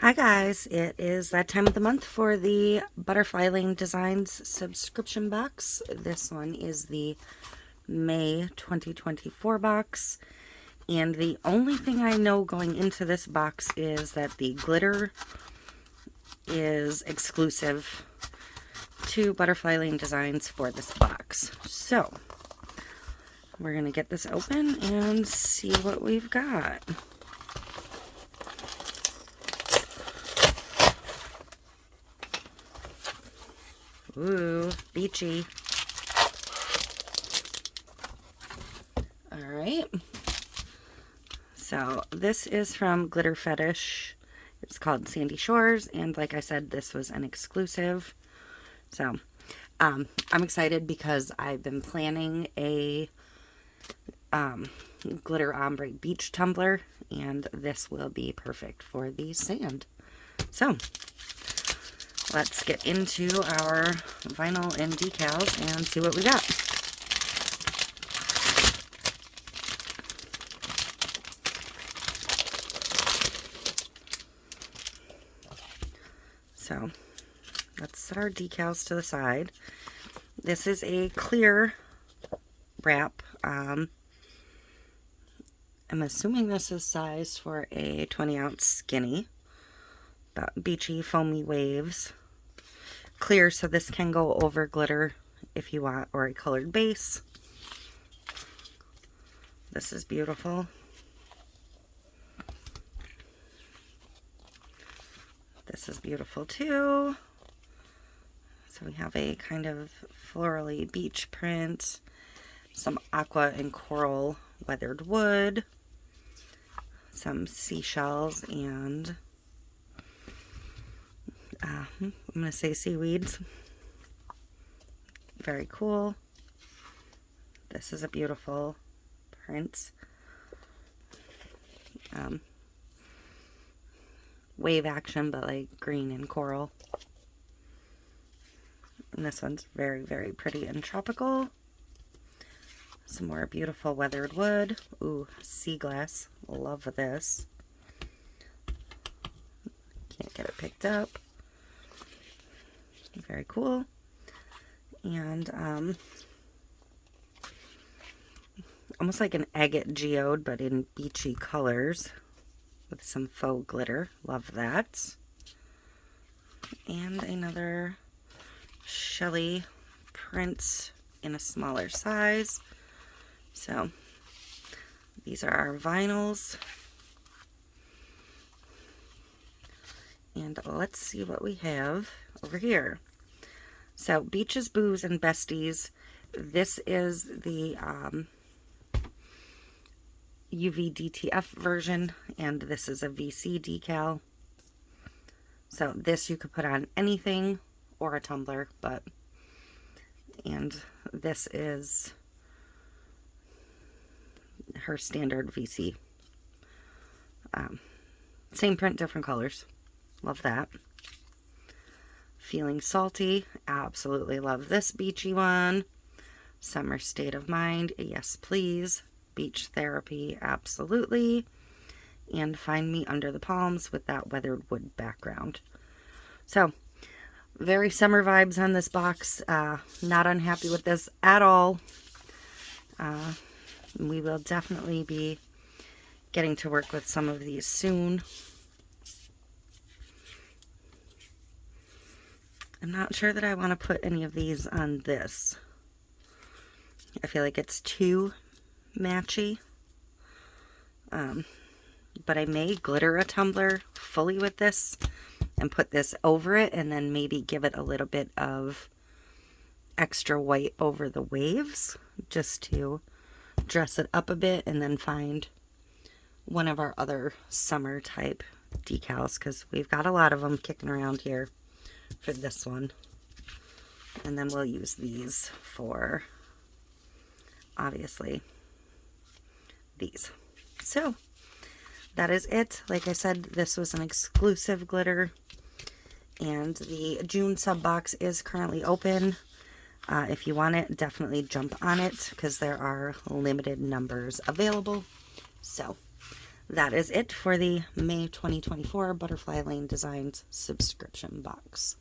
Hi guys, it is that time of the month for the Butterfly Lane Designs subscription box. This one is the May 2024 box, and the only thing I know going into this box is that the glitter is exclusive to Butterfly Lane Designs for this box. So we're going to get this open and see what we've got. Ooh, beachy. Alright. So this is from Glitter Fetish. It's called Sandy Shores, and like I said, this was an exclusive. So I'm excited because I've been planning a glitter ombre beach tumbler, and this will be perfect for the sand. So let's get into our vinyl and decals and see what we got. So let's set our decals to the side. This is a clear wrap. I'm assuming this is sized for a 20-ounce skinny. But beachy, foamy waves. Clear, so this can go over glitter if you want, or a colored base. This is beautiful. This is beautiful too. So we have a kind of florally beach print, some aqua and coral weathered wood, some seashells, and I'm going to say seaweeds. Very cool. This is a beautiful print. Wave action, but like green and coral. And this one's very, very pretty and tropical. Some more beautiful weathered wood. Ooh, sea glass. Love this. Can't get it picked up. Very cool. And almost like an agate geode, but in beachy colors with some faux glitter. Love that. And another Shelly print in a smaller size. So these are our vinyls. And let's see what we have over here. So Beaches, Booze, and Besties. This is the UV DTF version, and this is a VC decal. So this you could put on anything or a tumbler, and this is her standard VC. Same print, different colors. Love that. Feeling Salty. Absolutely love this beachy one. Summer State of Mind. Yes, please. Beach Therapy. Absolutely. And Find Me Under the Palms with that weathered wood background. So, very summer vibes on this box. Not unhappy with this at all. We will definitely be getting to work with some of these soon. I'm not sure that I want to put any of these on this. I feel like it's too matchy. But I may glitter a tumbler fully with this and put this over it, and then maybe give it a little bit of extra white over the waves just to dress it up a bit, and then find one of our other summer type decals, because we've got a lot of them kicking around here for this one. And then we'll use these for, obviously, these. So that is it. Like I said, this was an exclusive glitter, and the June sub box is currently open. If you want it, definitely jump on it, because there are limited numbers available. So that is it for the May 2024 Butterfly Lane Designs subscription box.